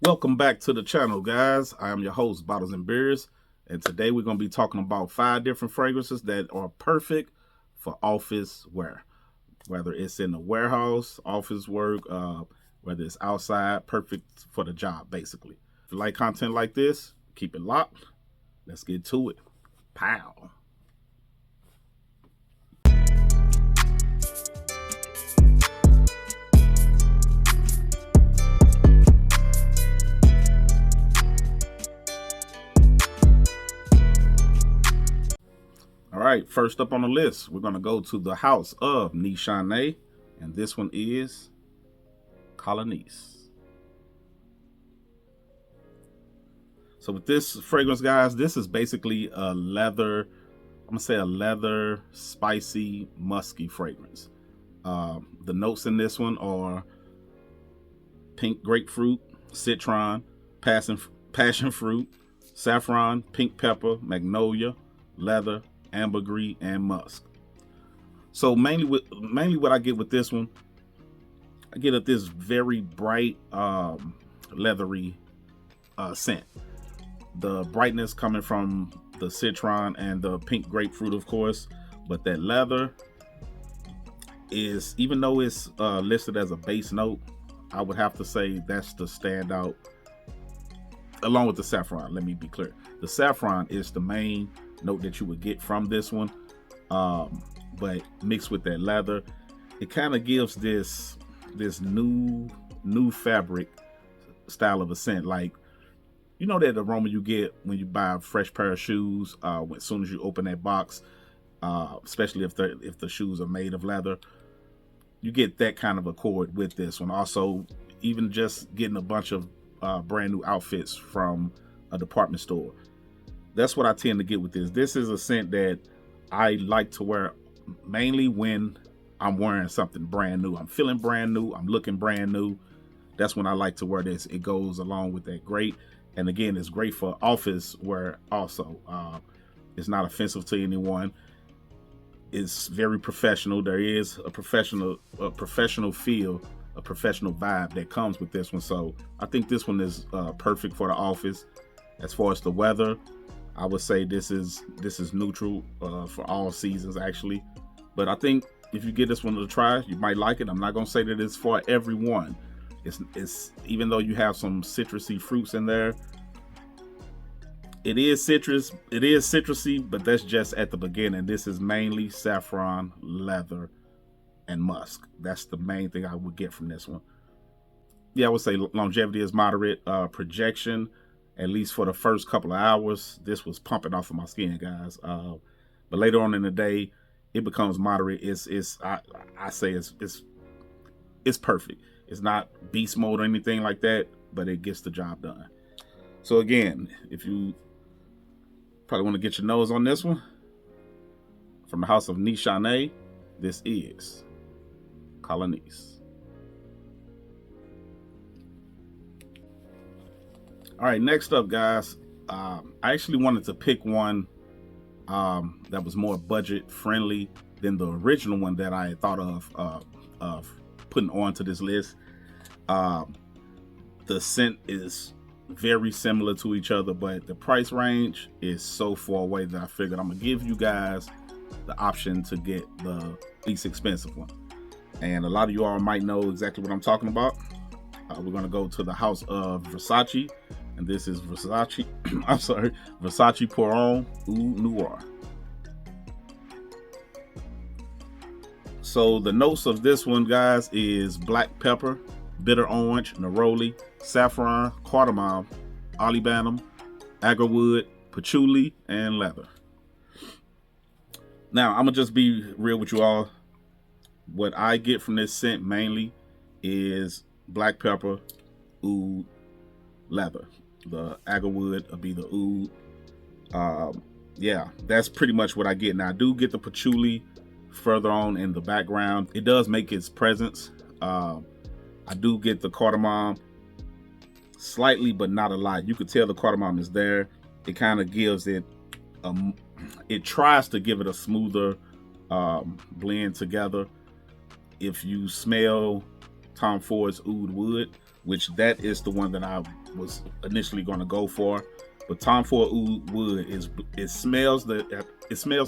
Welcome back to the channel, guys. I am your host, Bottles and Beers, and today we're going to be talking about 5 different fragrances that are perfect for office wear. Whether it's in the warehouse, office work, whether it's outside, perfect for the job, basically. If you like content like this, keep it locked. Let's get to it. Pow. All right, first up on the list, we're going to go to the house of Nisha, and this one is Colonies. So with this fragrance, guys, this is basically a leather, I'm going to say a leather, spicy, musky fragrance. The notes in this one are pink grapefruit, citron, passion fruit, saffron, pink pepper, magnolia, leather, ambergris, and musk. So mainly what I get with this one, I get this very bright leathery scent. The brightness coming from the citron and the pink grapefruit, of course, but that leather is, even though it's listed as a base note, I would have to say that's the standout, along with the saffron. Let me be clear, the saffron is the main note that you would get from this one, but mixed with that leather, it kind of gives this new fabric style of a scent. Like, you know that aroma you get when you buy a fresh pair of shoes, as soon as you open that box, especially if the shoes are made of leather. You get that kind of accord with this one. Also, even just getting a bunch of brand new outfits from a department store. That's what I tend to get with this. This is a scent that I like to wear mainly when I'm wearing something brand new. I'm feeling brand new. I'm looking brand new. That's when I like to wear this. It goes along with that great. And again, it's great for office wear also. It's not offensive to anyone. It's very professional. There is a professional feel, a professional vibe that comes with this one. So I think this one is perfect for the office. As far as the weather, I would say this is neutral for all seasons, actually. But I think if you get this one to try, you might like it. I'm not gonna say that it's for everyone. It's even though you have some citrusy fruits in there, it is citrusy, but that's just at the beginning. This is mainly saffron, leather, and musk. That's the main thing I would get from this one. Yeah, I would say longevity is moderate. Projection, at least for the first couple of hours, this was pumping off of my skin, guys. But later on in the day, it becomes moderate. I say it's perfect. It's not beast mode or anything like that, but it gets the job done. So again, if you probably want to get your nose on this one, from the house of Nisha, this is Colonies. All right, next up, guys, I actually wanted to pick one that was more budget friendly than the original one that I had thought of putting onto this list. The scent is very similar to each other, but the price range is so far away that I figured I'm gonna give you guys the option to get the least expensive one. And a lot of you all might know exactly what I'm talking about. We're gonna go to the house of Versace, and this is Versace. I'm sorry, Versace Pour Homme Oud Noir. So the notes of this one, guys, is black pepper, bitter orange, neroli, saffron, cardamom, olibanum, agarwood, patchouli, and leather. Now, I'm gonna just be real with you all. What I get from this scent mainly is black pepper, oud, leather. The agarwood will be the oud. Yeah, that's pretty much what I get. Now, I do get the patchouli further on in the background. It does make its presence. I do get the cardamom slightly, but not a lot. You could tell the cardamom is there. It kind of gives it, it tries to give it a smoother blend together. If you smell Tom Ford's Oud Wood, which that is the one that I was initially going to go for. But Tom Ford Oud Wood it smells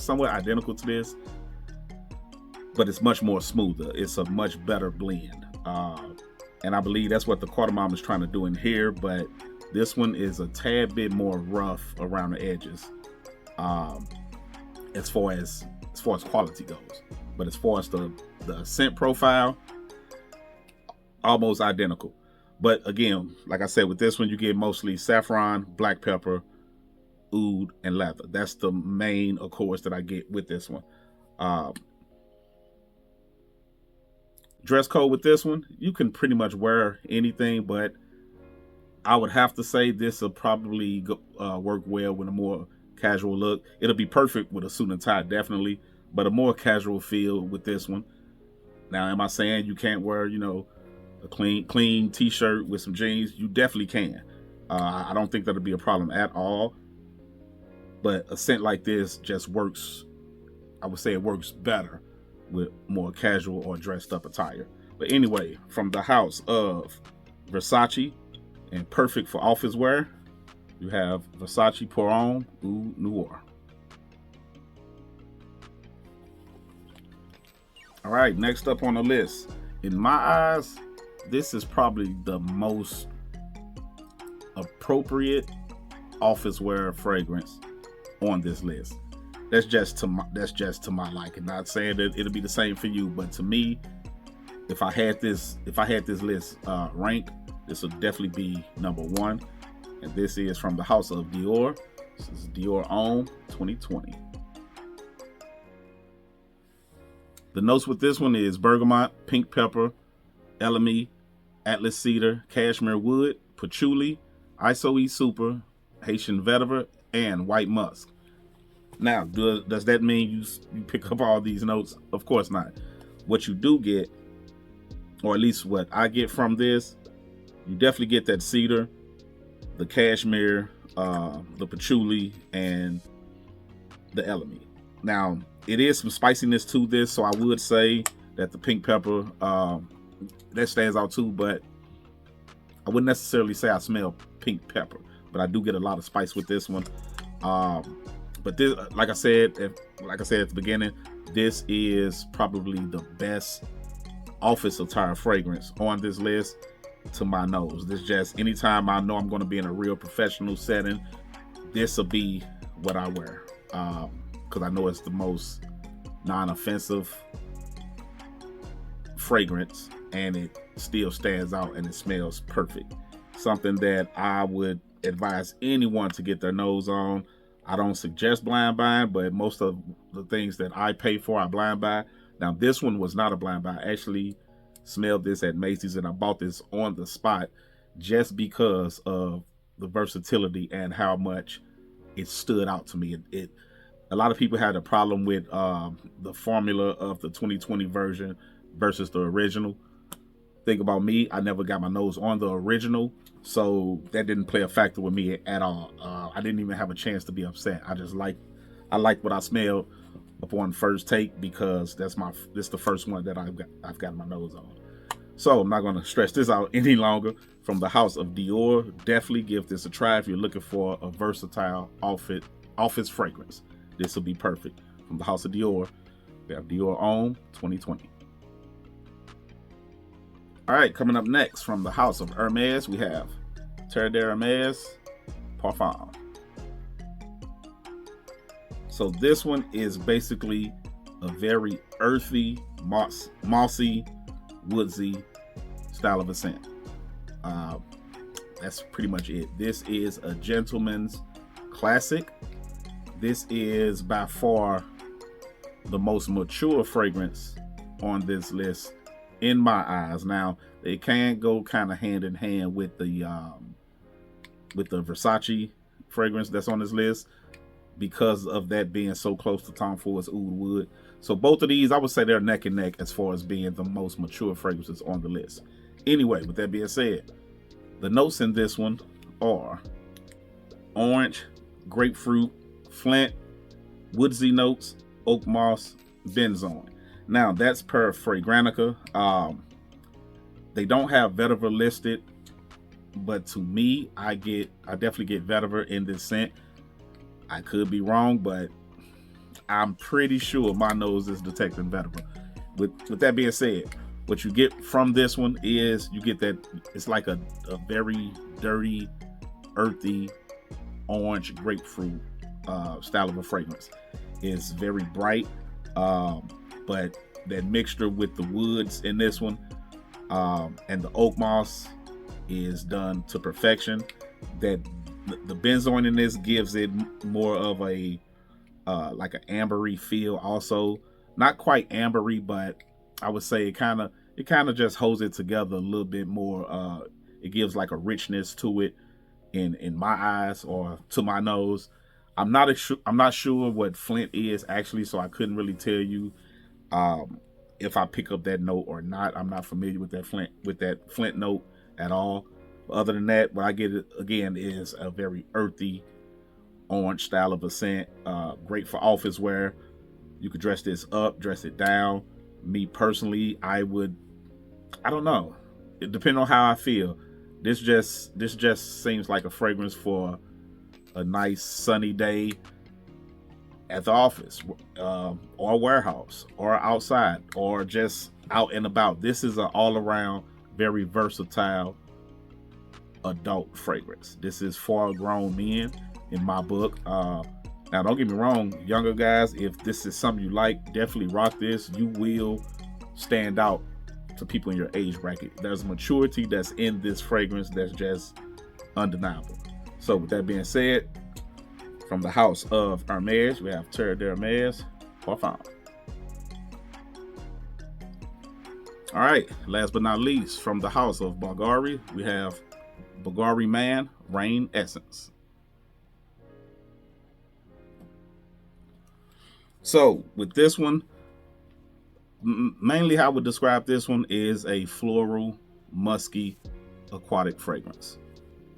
somewhat identical to this, but it's much more smoother. It's a much better blend, and I believe that's what the Cardamom is trying to do in here. But this one is a tad bit more rough around the edges, as far as quality goes. But as far as the scent profile, almost identical. But again, like I said, with this one, you get mostly saffron, black pepper, oud, and leather. That's the main accords that I get with this one. Dress code with this one, you can pretty much wear anything, but I would have to say this will probably work well with a more casual look. It'll be perfect with a suit and tie, definitely, but a more casual feel with this one. Now, am I saying you can't wear, a clean t-shirt with some jeans? You definitely can. I don't think that'll be a problem at all. But a scent like this just works. I would say it works better with more casual or dressed up attire. But anyway, from the house of Versace and perfect for office wear, you have Versace Pour Homme Oud Noir. All right, next up on the list. In my eyes, this is probably the most appropriate office wear fragrance on this list. That's just to my liking. Not saying that it'll be the same for you, but to me, if I had this list ranked, this would definitely be number one. And this is from the house of Dior. This is Dior Homme 2020. The notes with this one is bergamot, pink pepper, elemi, Atlas cedar, cashmere wood, patchouli, isoe super, Haitian vetiver, and white musk. Now, does that mean you pick up all these notes? Of course not. What you do get, or at least what I get from this, you definitely get that cedar, the cashmere, the patchouli, and the elemi. Now, it is some spiciness to this, so I would say that the pink pepper, that stands out too, but I wouldn't necessarily say I smell pink pepper, but I do get a lot of spice with this one. But this, like I said at the beginning, this is probably the best office attire fragrance on this list to my nose. This just, anytime I know I'm going to be in a real professional setting, this will be what I wear, because I know it's the most non-offensive fragrance, and it still stands out and it smells perfect. Something that I would advise anyone to get their nose on. I don't suggest blind buying, but most of the things that I pay for, I blind buy. Now, this one was not a blind buy. I actually smelled this at Macy's, and I bought this on the spot just because of the versatility and how much it stood out to me. A lot of people had a problem with the formula of the 2020 version versus the original. Think about me, I never got my nose on the original, so that didn't play a factor with me at all. I didn't even have a chance to be upset. I like what I smelled upon first take, because this the first one that I've got my nose on. So I'm not going to stretch this out any longer. From the house of Dior, definitely give this a try if you're looking for a versatile office fragrance. This will be perfect. From the house of Dior, we have Dior Homme 2020. All right, coming up next from the house of Hermes, we have Terre de Hermes Parfum. So this one is basically a very earthy, mossy, woodsy style of a scent. That's pretty much it. This is a gentleman's classic. This is by far the most mature fragrance on this list in my eyes. Now, they can go kind of hand in hand with the Versace fragrance that's on this list, because of that being so close to Tom Ford's Oud Wood. So both of these, I would say they're neck and neck as far as being the most mature fragrances on the list. Anyway, with that being said, the notes in this one are orange, grapefruit, flint, woodsy notes, oak moss, benzoin. Now, that's per Fragrantica. They don't have vetiver listed, but to me, I definitely get vetiver in this scent. I could be wrong, but I'm pretty sure my nose is detecting vetiver. With that being said, what you get from this one is you get that it's like a very dirty, earthy, orange grapefruit style of a fragrance. It's very bright, but that mixture with the woods in this one and the oak moss is done to perfection. That the benzoin in this gives it more of a like an ambery feel. Also, not quite ambery, but I would say it kind of just holds it together a little bit more. It gives like a richness to it in my eyes or to my nose. I'm not sure what Flint is actually, so I couldn't really tell you if I pick up that note or not. I'm not familiar with that Flint note at all. But other than that, what I get again is a very earthy orange style of a scent. Great for office wear. You could dress this up, dress it down. Me personally, I don't know. It depends on how I feel. This just seems like a fragrance for a nice sunny day at the office, or warehouse, or outside, or just out and about. This is an all-around, very versatile adult fragrance. This is for grown men in my book. Now, don't get me wrong, younger guys, if this is something you like, definitely rock this. You will stand out to people in your age bracket. There's maturity that's in this fragrance that's just undeniable. So with that being said, from the house of Hermes, we have Terre d'Hermes Parfum. All right, last but not least, from the house of Bulgari, we have Bulgari Man Rain Essence. So with this one, mainly how I would describe this one is a floral, musky, aquatic fragrance.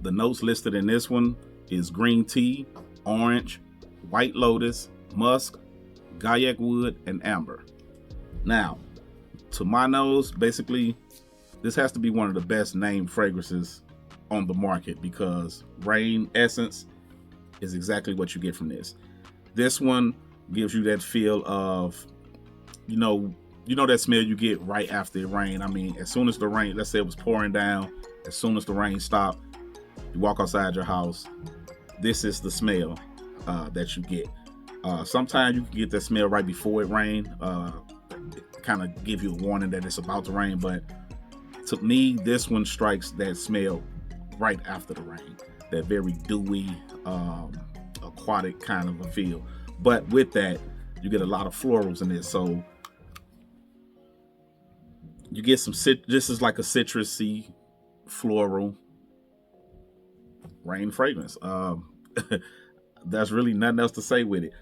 The notes listed in this one is green tea, orange, white lotus, musk, gaiac wood, and amber. Now, to my nose, basically, this has to be one of the best named fragrances on the market because Rain Essence is exactly what you get from this. This one gives you that feel of, you know that smell you get right after it rain. I mean, as soon as the rain, let's say it was pouring down, as soon as the rain stopped, you walk outside your house, this is the smell that you get. Sometimes you can get that smell right before it rains, kind of give you a warning that it's about to rain, but to me, this one strikes that smell right after the rain, that very dewy, aquatic kind of a feel. But with that, you get a lot of florals in it. So you get some this is like a citrusy, floral rain fragrance. There's really nothing else to say with it.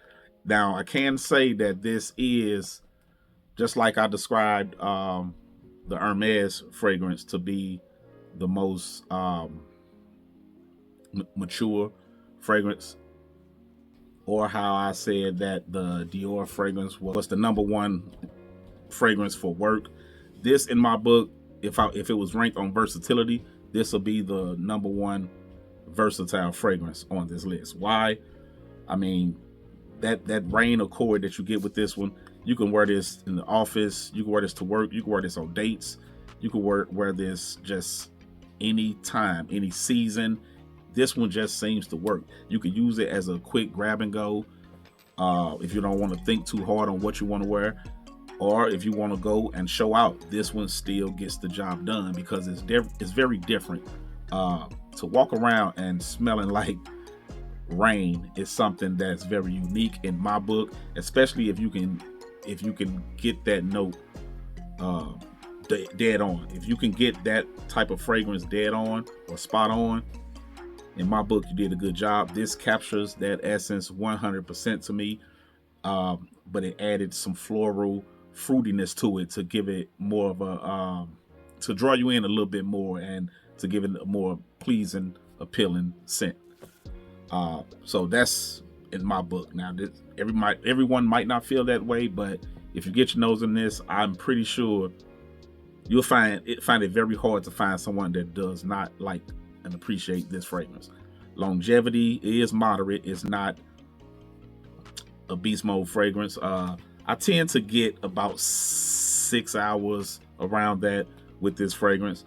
Now, I can say that this is, just like I described the Hermes fragrance to be the most mature fragrance, or how I said that the Dior fragrance was the number one fragrance for work. This, in my book, if it was ranked on versatility, this will be the number one versatile fragrance on this list. Why? I mean, that rain accord that you get with this one, you can wear this in the office, you can wear this to work, you can wear this on dates, you can wear this just any time, any season. This one just seems to work. You can use it as a quick grab and go if you don't want to think too hard on what you want to wear, or if you want to go and show out. This one still gets the job done because it's very different. To walk around and smelling like rain is something that's very unique in my book, especially if you can get that note dead on. If you can get that type of fragrance dead on or spot on, in my book, you did a good job. This captures that essence 100% to me, but it added some floral fruitiness to it to give it more of a to draw you in a little bit more and to give it a more pleasing, appealing scent. So that's in my book. Now, everyone might not feel that way, but if you get your nose in this, I'm pretty sure you'll find it very hard to find someone that does not like and appreciate this fragrance. Longevity is moderate. It's not a beast mode fragrance. I tend to get about 6 hours around that with this fragrance.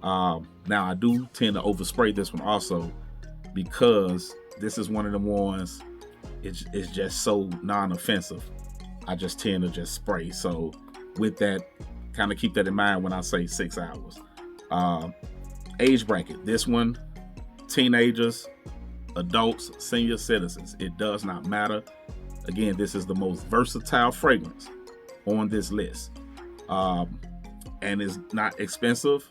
Now I do tend to overspray this one also because this is one of the ones. It's just so non-offensive. I just tend to just spray. So with that, kind of keep that in mind when I say 6 hours. Age bracket. This one, teenagers, adults, senior citizens. It does not matter. Again, this is the most versatile fragrance on this list. And it's not expensive.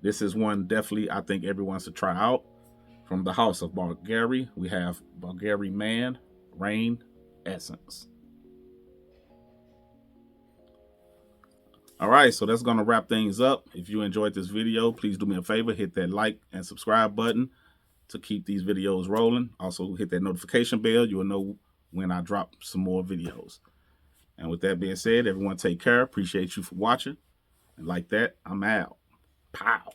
This is one definitely I think everyone should try out. From the house of Bulgari, we have Bulgari Man Rain Essence. All right, so that's going to wrap things up. If you enjoyed this video, please do me a favor, hit that like and subscribe button to keep these videos rolling. Also, hit that notification bell. You will know when I drop some more videos. And with that being said, everyone take care. Appreciate you for watching. And like that, I'm out. Pow.